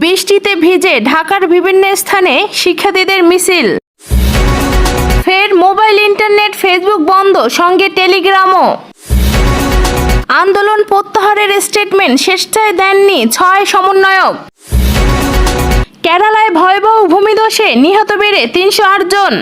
বৃষ্টিতে ভিজে ঢাকার বিভিন্ন স্থানে শিক্ষার্থীদের মিছিল। ফের মোবাইল, ইন্টারনেট, ফেসবুক বন্ধ, সঙ্গে টেলিগ্রামও। আন্দোলন প্রত্যাহারের স্টেটমেন্ট স্বেচ্ছায় দেননি 6 সমন্বয়ক। কেরালায় ভয়াবহ ভূমিধসে নিহত বেড়ে 308 জন।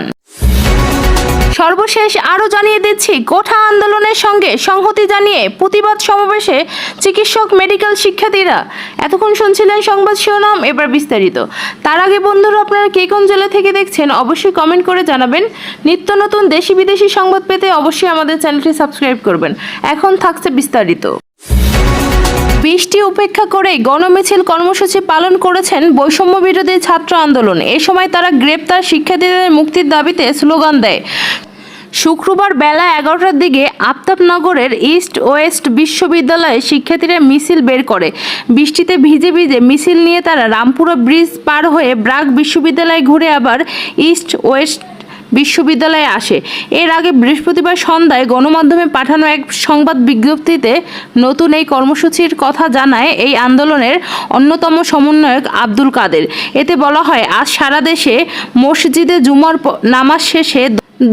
সর্বশেষ আরও জানিয়ে দিচ্ছি, কোঠা আন্দোলনের সঙ্গে সংহতি জানিয়ে প্রতিবাদ সমাবেশে চিকিৎসক, মেডিকেল শিক্ষার্থীরা। এতক্ষণ শুনছিলেন সংবাদ শিরোনাম, এবার বিস্তারিত। তার আগে বন্ধুরা, আপনারা কে কোন জেলা থেকে দেখছেন অবশ্যই কমেন্ট করে জানাবেন। নিত্য নতুন দেশি বিদেশি সংবাদ পেতে অবশ্যই আমাদের চ্যানেলটি সাবস্ক্রাইব করবেন। এখন থাকছে বিস্তারিত। বৃষ্টি উপেক্ষা করে গণমিছিল কর্মসূচি পালন করেছেন বৈষম্য বিরোধী ছাত্র আন্দোলন। এ সময় তারা গ্রেপ্তার শিক্ষার্থীদের মুক্তির দাবিতে স্লোগান দেয়। শুক্রবার বেলা 11টার দিকে আফতাবনগরের ইস্ট ওয়েস্ট বিশ্ববিদ্যালয়ে শিক্ষার্থীরা মিছিল বের করে। বৃষ্টিতে ভিজে ভিজে মিছিল নিয়ে তারা রামপুরা ব্রিজ পার হয়ে ব্রাক বিশ্ববিদ্যালয়ে ঘুরে আবার ইস্ট ওয়েস্ট বিশ্ববিদ্যালয়ে আসে। এর আগে বৃহস্পতিবার সন্ধ্যায় গণমাধ্যমে পাঠানো এক সংবাদ বিজ্ঞপ্তিতে নতুন এই কর্মসূচির কথা জানায় এই আন্দোলনের অন্যতম সমন্বয়ক আব্দুল কাদের। এতে বলা হয়, আজ সারা দেশে মসজিদে জুমার নামাজ শেষে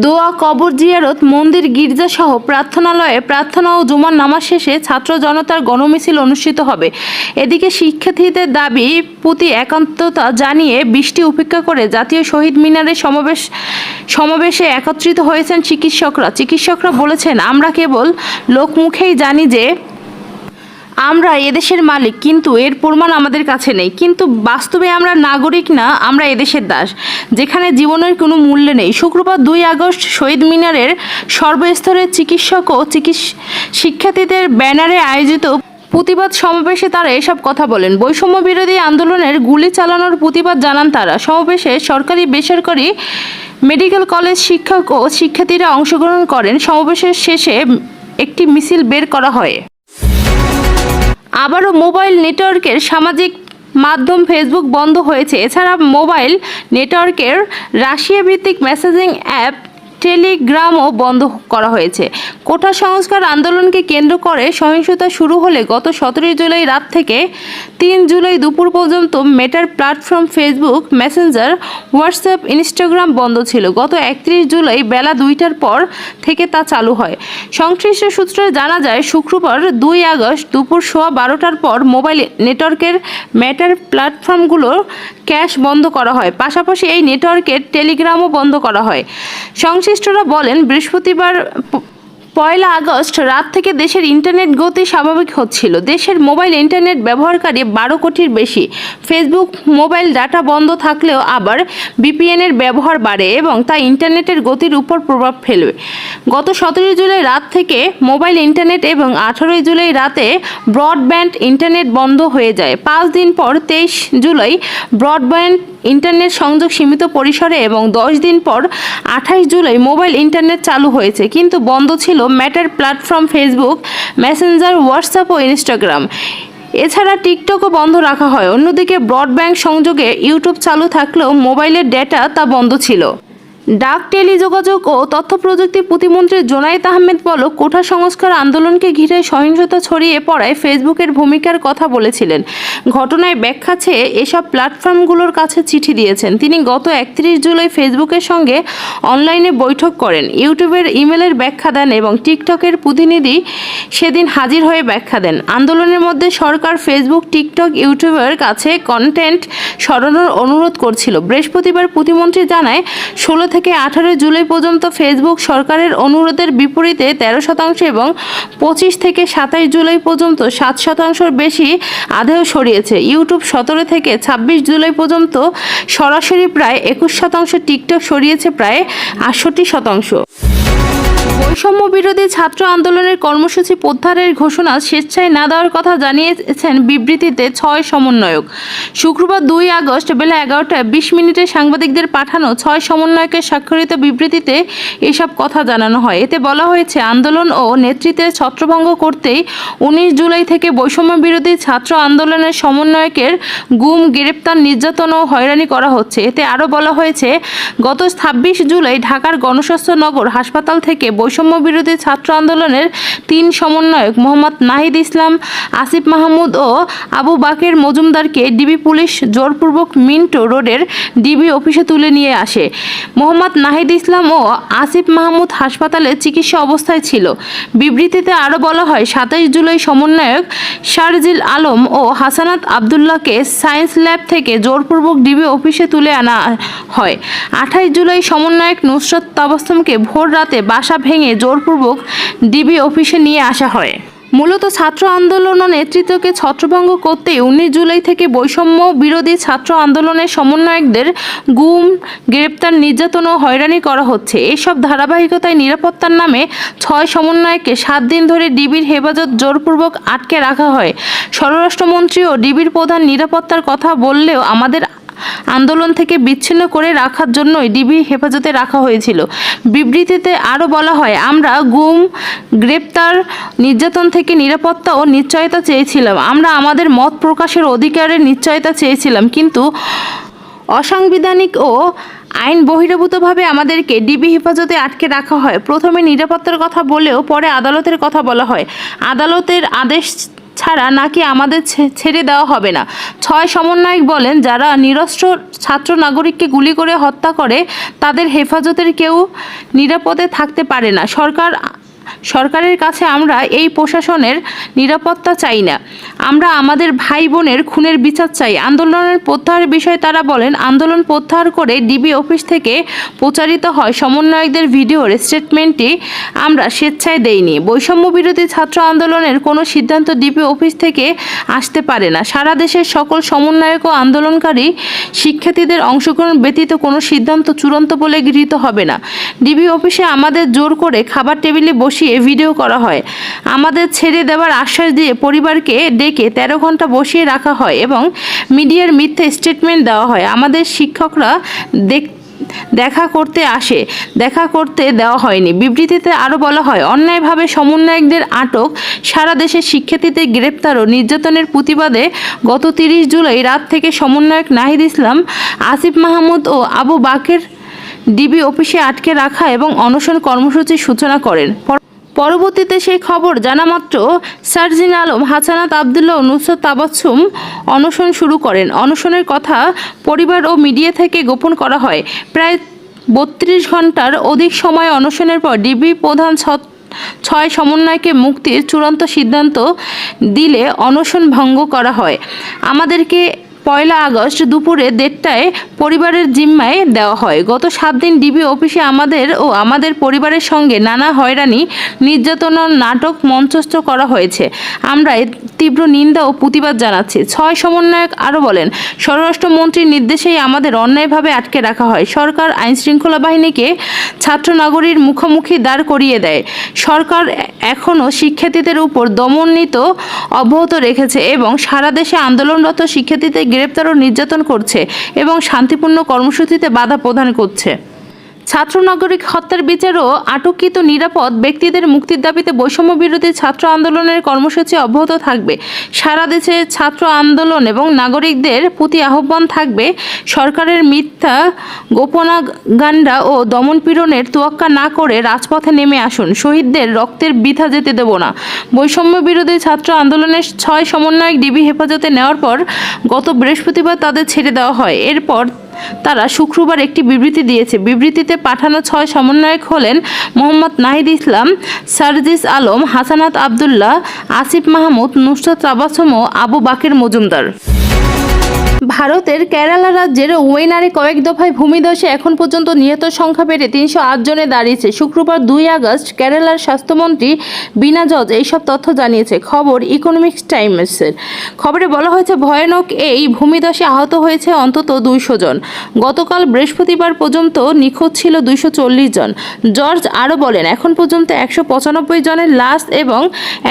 দোয়া, কবর জিয়ারত, মন্দির, গির্জা সহ প্রার্থনালয়ে প্রার্থনা ও জুমার নামাজ শেষে ছাত্র জনতার গণমিছিল অনুষ্ঠিত হবে। এদিকে শিক্ষার্থীদের দাবি প্রতি একাত্মতা জানিয়ে বৃষ্টি উপেক্ষা করে জাতীয় শহীদ মিনারে সমাবেশে একত্রিত হয়েছেন চিকিৎসকরা বলেছেন, আমরা কেবল লোকমুখেই জানি যে আমরা এদেশের মালিক, কিন্তু এর প্রমাণ আমাদের কাছে নেই। কিন্তু বাস্তবে আমরা নাগরিক না, আমরা এদেশের দাস, যেখানে জীবনের কোনো মূল্য নেই। শুক্রবার 2 আগস্ট শহীদ মিনারের সর্বস্তরের চিকিৎসক ও শিক্ষার্থীদের ব্যানারে আয়োজিত প্রতিবাদ সমাবেশে তারা এসব কথা বলেন। বৈষম্য বিরোধী আন্দোলনের গুলি চালানোর প্রতিবাদ জানান তারা। সমাবেশে সরকারি, বেসরকারি মেডিকেল কলেজ শিক্ষক ও শিক্ষার্থীরা অংশগ্রহণ করেন। সমাবেশের শেষে একটি মিছিল বের করা হয়। আবারও মোবাইল নেটওয়ার্কের সামাজিক মাধ্যম ফেসবুক বন্ধ হয়েছে। এছাড়া মোবাইল নেটওয়ার্কের রাশিয়া ভিত্তিক মেসেজিং অ্যাপ টেলিগ্রামও বন্ধ করা হয়েছে। কোটা সংস্কার আন্দোলনকে কেন্দ্র করে সহিংসতা শুরু হলে গত 17 জুলাই রাত থেকে 3 জুলাই দুপুর পর্যন্ত মেটার platform Facebook, Messenger, WhatsApp, Instagram বন্ধ ছিল। গত 31 জুলাই বেলা 2টার পর থেকে তা চালু হয়। সংশ্লিষ্ট সূত্রে জানা যায়, শুক্রবার 2 আগস্ট দুপুর 12টার পর মোবাইল নেটওয়ার্কের মেটার প্ল্যাটফর্মগুলোর ক্যাশ বন্ধ করা হয়। পাশাপাশি এই নেটওয়ার্কের টেলিগ্রামও বন্ধ করা হয়। সংশ্লিষ্টরা বলেন, বৃহস্পতিবার 1 আগস্ট রাত থেকে দেশের ইন্টারনেট গতি স্বাভাবিক হচ্ছিল। দেশের মোবাইল ইন্টারনেট ব্যবহারকারী 12 কোটির বেশি। ফেসবুক মোবাইল ডাটা বন্ধ থাকলেও আবার ভিপিএনের ব্যবহার বাড়ে এবং তা ইন্টারনেটের গতির উপর প্রভাব ফেলবে। গত 17 জুলাই রাত থেকে মোবাইল ইন্টারনেট এবং 18 জুলাই রাতে ব্রডব্যান্ড ইন্টারনেট বন্ধ হয়ে যায়। 5 দিন পর 23 জুলাই ব্রডব্যান্ড ইন্টারনেট সংযোগ সীমিত পরিসরে এবং 10 দিন পর 28 জুলাই মোবাইল ইন্টারনেট চালু হয়েছে, কিন্তু বন্ধ ছিল মেটার প্ল্যাটফর্ম ফেসবুক, মেসেঞ্জার, হোয়াটসঅ্যাপ ও ইনস্টাগ্রাম। এছাড়া টিকটকও বন্ধ রাখা হয়। অন্যদিকে ব্রডব্যান্ড সংযোগে ইউটিউব চালু থাকলেও মোবাইলের ডেটা তা বন্ধ ছিল। ডাক, টেলিযোগাযোগ ও তথ্য প্রযুক্তি প্রতিমন্ত্রী জোনায়েদ আহমেদ বলো, কোঠা সংস্কার আন্দোলনকে ঘিরে সহিংসতা ছড়িয়ে পড়ায় ফেসবুকের ভূমিকার কথা বলেছিলেন। ঘটনায় ব্যাখ্যা চেয়ে এসব প্ল্যাটফর্মগুলোর কাছে চিঠি দিয়েছেন তিনি। গত 31 জুলাই ফেসবুকের সঙ্গে অনলাইনে বৈঠক করেন, ইউটিউবের ইমেলের ব্যাখ্যা দেন এবং টিকটকের প্রতিনিধি সেদিন হাজির হয়ে ব্যাখ্যা দেন। আন্দোলনের মধ্যে সরকার ফেসবুক, টিকটক, ইউটিউবের কাছে কন্টেন্ট সরানোর অনুরোধ করছিল। বৃহস্পতিবার প্রতিমন্ত্রী জানায়, 16 থেকে 18 জুলাই পর্যন্ত ফেসবুক সরকারের অনুরোধের বিপরীতে 13% এবং 25 থেকে 27 জুলাই পর্যন্ত 7%-র বেশি আদেও সরিয়েছে। ইউটিউব 17 থেকে 26 জুলাই পর্যন্ত সরাসরি প্রায় 21%, টিকটক সরিয়েছে প্রায় 68%। বৈষম্য বিরোধী ছাত্র আন্দোলনের কর্মসূচি প্রত্যাহারের ঘোষণা স্বেচ্ছায় না দেওয়ার কথা জানিয়েছেন বিবৃতিতে 6 সমন্বয়ক। শুক্রবার 2 আগস্ট বেলা 11টা 20 সাংবাদিকদের পাঠানো 6 সমন্বয়কের স্বাক্ষরিত বিবৃতিতে এসব কথা জানানো হয়। এতে বলা হয়েছে, আন্দোলন ও নেতৃত্বের ছত্রভঙ্গ করতেই 19 জুলাই থেকে বৈষম্য বিরোধী ছাত্র আন্দোলনের সমন্বয়কের গুম, গ্রেপ্তার, নির্যাতন ও হয়রানি করা হচ্ছে। এতে আরও বলা হয়েছে, গত 26 জুলাই ঢাকার গণস্বাস্থ্য নগর হাসপাতাল থেকে বৈষম্য বিরোধী ছাত্র আন্দোলনের 3 সমন্বয়ক মোহাম্মদ নাহিদ ইসলাম, আসিফ মাহমুদ ও আবু বাকের মজুমদারকে ডিবি পুলিশ জোরপূর্বক মিন্টো রোডের ডিবি অফিসে তুলে নিয়ে আসে। মোহাম্মদ নাহিদ ইসলাম ও আসিফ মাহমুদ হাসপাতালে চিকিৎসা অবস্থায় ছিল। বিবৃতিতে আরও বলা হয়, 27 জুলাই সমন্বয়ক শারজিল আলম ও হাসানাত আবদুল্লাহকে সায়েন্স ল্যাব থেকে জোরপূর্বক ডিবি অফিসে তুলে আনা হয়। 28 জুলাই সমন্বয়ক নুসরাত তাবাসসুমকে ভোর রাতে বাসা ভেঙে জোরপূর্বক ডিবি অফিসে নিয়ে আসা হয়। মূলত ছাত্র আন্দোলন ও নেতৃত্বকে ছত্রভঙ্গ করতেই 19 জুলাই থেকে বৈষম্য বিরোধী ছাত্র আন্দোলনের সমন্বয়কদের গুম, গ্রেপ্তার, নির্যাতন ও হয়রানি করা হচ্ছে। এসব ধারাবাহিকতায় নিরাপত্তার নামে 6 সমন্বয়ককে 7 দিন ধরে ডিবির হেফাজত জোরপূর্বক আটকে রাখা হয়। স্বরাষ্ট্রমন্ত্রী ও ডিবির প্রধান নিরাপত্তার কথা বললেও আমাদের আন্দোলন থেকে বিচ্ছিন্ন করে রাখার জন্যই ডিবি হেফাজতে রাখা হয়েছিল। বিবৃতিতে আরও বলা হয়, আমরা গুম, গ্রেপ্তার, নির্যাতন থেকে নিরাপত্তা ও নিশ্চয়তা চেয়েছিলাম। আমরা আমাদের মত প্রকাশের অধিকারের নিশ্চয়তা চেয়েছিলাম, কিন্তু অসাংবিধানিক ও আইন বহির্ভূতভাবে আমাদেরকে ডিবি হেফাজতে আটকে রাখা হয়। প্রথমে নিরাপত্তার কথা বলেও পরে আদালতের কথা বলা হয়। আদালতের আদেশ ছাড়া নাকি আমাদের ছেড়ে দেওয়া হবে না। 6 সমন্বয়ক বলেন, যারা নিরস্ত্র ছাত্র নাগরিককে গুলি করে হত্যা করে তাদের হেফাজতের কেউ নিরাপদে থাকতে পারে না। সরকারের কাছে আমরা এই প্রশাসনের নিরাপত্তা চাই না। আমরা আমাদের ভাই বোনের খুনের বিচার চাই। আন্দোলনের প্রত্যাহারের বিষয়ে তারা বলেন, আন্দোলন প্রত্যাহার করে ডিবি অফিস থেকে প্রচারিত হয় সমন্বয়কদের ভিডিওর স্টেটমেন্টটি আমরা স্বেচ্ছায় দেইনি। বৈষম্য বিরোধী ছাত্র আন্দোলনের কোনো সিদ্ধান্ত ডিবি অফিস থেকে আসতে পারে না। সারা দেশের সকল সমন্বয়ক ও আন্দোলনকারী শিক্ষার্থীদের অংশগ্রহণ ব্যতীত কোনো সিদ্ধান্ত চূড়ান্ত বলে গৃহীত হবে না। ডিবি অফিসে আমাদের জোর করে খাবার টেবিলে বসিয়ে ভিডিও করা হয়। আমাদের ছেড়ে দেওয়ার আশ্বাস দিয়ে পরিবারকে ডেকে 13 ঘন্টা বসিয়ে রাখা হয় এবং মিডিয়ার মিথ্যে স্টেটমেন্ট দেওয়া হয়। আমাদের শিক্ষকরা দেখা করতে দেওয়া হয়নি। বিবৃতিতে আরও বলা হয়, অন্যায়ভাবে সমন্বয়কদের আটক, সারা দেশের শিক্ষার্থীদের গ্রেপ্তার ও নির্যাতনের প্রতিবাদে গত 30 জুলাই রাত থেকে সমন্বয়ক নাহিদ ইসলাম, আসিফ মাহমুদ ও আবু বাকের ডিবি অফিসে আটকে রাখা এবং অনশন কর্মসূচির সূচনা করেন। পরবর্তীতে সেই খবর জানামাত্র শারজিল আলম, হাসানাত আবদুল্লাহ ও নুসরাত তাবাসসুম অনশন শুরু করেন। অনশনের কথা পরিবার ও মিডিয়া থেকে গোপন করা হয়। প্রায় 32 ঘন্টার অধিক সময় অনশনের পর ডিবি প্রধান 6 সমন্বয়কে মুক্তির চূড়ান্ত সিদ্ধান্ত দিলে অনশন ভঙ্গ করা হয়। আমাদেরকে 1 আগস্ট দুপুরে 1:30টায় পরিবারের জিম্মায় দেওয়া হয়। গত 7 দিন ডিবি অফিসে আমাদের ও আমাদের পরিবারের সঙ্গে নানা হয়রানি, নির্যাতন ও নাটক মঞ্চস্থ করা হয়েছে। আমরা এর তীব্র নিন্দা ও প্রতিবাদ জানাচ্ছি। 6 সমন্বয়ক আরও বলেন, স্বরাষ্ট্রমন্ত্রীর নির্দেশেই আমাদের অন্যায়ভাবে আটকে রাখা হয়। সরকার আইনশৃঙ্খলা বাহিনীকে ছাত্র নাগরিক মুখোমুখি দাঁড় করিয়ে দেয়। সরকার এখনও শিক্ষার্থীদের উপর দমননীতি অব্যাহত রেখেছে এবং সারা দেশে আন্দোলনরত শিক্ষার্থীদের গ্রেপ্তার ও নির্যাতন করছে এবং শান্তিপূর্ণ কর্মসূচিতে বাধা প্রদান করছে। ছাত্র নাগরিক হত্যার বিচার ও আটককৃত নিরাপদ ব্যক্তিদের মুক্তির দাবিতে বৈষম্য বিরোধী ছাত্র আন্দোলনের কর্মসূচি অব্যাহত থাকবে। সারা দেশে ছাত্র আন্দোলন এবং নাগরিকদের প্রতি আহ্বান থাকবে, সরকারের মিথ্যা গোপনাগান্ডা ও দমনপীড়নের তোয়াক্কা না করে রাজপথে নেমে আসুন। শহীদদের রক্তের বৃথা যেতে দেব না। বৈষম্য বিরোধী ছাত্র আন্দোলনের 6 সমন্বয়ক ডিবি হেফাজতে নেওয়ার পর গত বৃহস্পতিবার তাদের ছেড়ে দেওয়া হয়। এরপর তারা শুক্রবার একটি বিবৃতি দিয়েছে। বিবৃতিতে পাঠানো 6 সমন্বয়ক হলেন মোহাম্মদ নাহিদ ইসলাম, শারজিল আলম, হাসানাত আবদুল্লাহ, আসিফ মাহমুদ, নুসরাত তাবাসসুম ও আবু বাকের মজুমদার। ভারতের কেরালা রাজ্যের ওয়েনারে কয়েক দফায় ভূমিধসে এখন পর্যন্ত নিহতের সংখ্যা বেড়ে 308 জনে দাঁড়িয়েছে। শুক্রবার 2 আগস্ট কেরালার স্বাস্থ্যমন্ত্রী বীণা জর্জ এইসব তথ্য জানিয়েছে। খবর ইকোনমিক্স টাইমসের। খবরে বলা হয়েছে, ভয়ানক এই ভূমিধসে আহত হয়েছে অন্তত 200 জন। গতকাল বৃহস্পতিবার পর্যন্ত নিখোঁজ ছিল 240 জন। জর্জ আরও বলেন, এখন পর্যন্ত 195 জনের লাশ এবং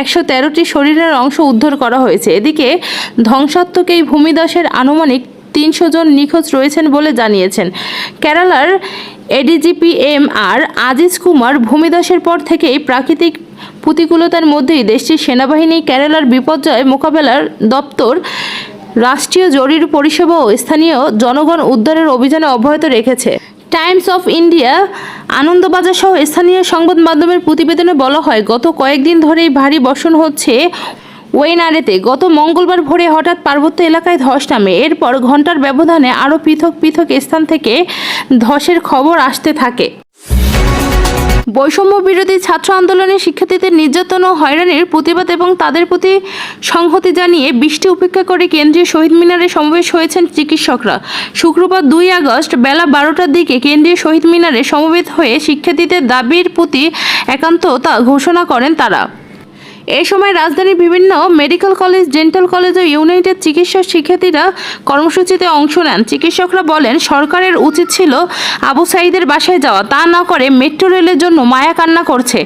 113টি শরীরের অংশ উদ্ধার করা হয়েছে। এদিকে ধ্বংসাত্মক এই ভূমিধসের আনুমানিক 300 জন নিখোঁজ রয়েছেন বলে জানিয়েছেন কেরালার এডিজিপি এম.আর. আজিজ কুমার। ভূমিধসের পর থেকেই প্রাকৃতিক প্রতিকূলতার মধ্যেই দেশটির সেনাবাহিনী, কেরালার বিপর্যয় মোকাবেলার দপ্তর, রাষ্ট্রীয় জরুরি পরিষেবা ও স্থানীয় জনগণ উদ্ধারের অভিযানে অব্যাহত রেখেছে। টাইমস অফ ইন্ডিয়া, আনন্দবাজার সহ স্থানীয় সংবাদ মাধ্যমের প্রতিবেদনে বলা হয়, গত কয়েকদিন ধরেই ভারী বর্ষণ হচ্ছে ওয়েনারেতে। গত মঙ্গলবার ভোরে হঠাৎ পার্বত্য এলাকায় ধস নামে। এরপর ঘন্টার ব্যবধানে আরও পৃথক পৃথক স্থান থেকে ধসের খবর আসতে থাকে। বৈষম্য বিরোধী ছাত্র আন্দোলনে শিক্ষার্থীদের নির্যাতন ও হয়রানির প্রতিবাদ এবং তাদের প্রতি সংহতি জানিয়ে বৃষ্টি উপেক্ষা করে কেন্দ্রীয় শহীদ মিনারে সমাবেশ হয়েছেন চিকিৎসকরা। শুক্রবার 2 আগস্ট বেলা 12টার দিকে কেন্দ্রীয় শহীদ মিনারে সমবেত হয়ে শিক্ষার্থীদের দাবির প্রতি একাত্মতা ঘোষণা করেন তারা। এ সময় রাজধানীর বিভিন্ন মেডিকেল কলেজ, ডেন্টাল কলেজ ও ইউনাইটেড চিকিৎসা শিক্ষার্থীরা কর্মসূচিতে অংশ নেন। চিকিৎসকরা বলেন, সরকারের উচিত ছিল আবু সাঈদের বাসায় যাওয়া, তা না করে মেট্রো রেলের জন্য মায়া কান্না করছে।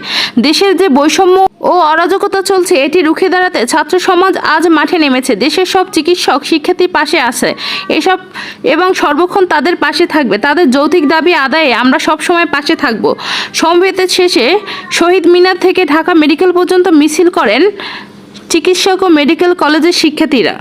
দেশের যে বৈষম্য ও অরাজকতা চলছে, এটি রুখে দাঁড়াতে ছাত্র সমাজ আজ মাঠে নেমেছে। দেশের সব চিকিৎসক শিক্ষার্থীর পাশে আছে এবং সর্বক্ষণ তাদের পাশে থাকবে। তাদের যৌক্তিক দাবি আদায়ে আমরা সবসময় পাশে থাকব। সমবেতের শেষে শহীদ মিনার থেকে ঢাকা মেডিকেল পর্যন্ত মিছিল করেন চিকিৎসক ও মেডিকেল কলেজের শিক্ষার্থীরা।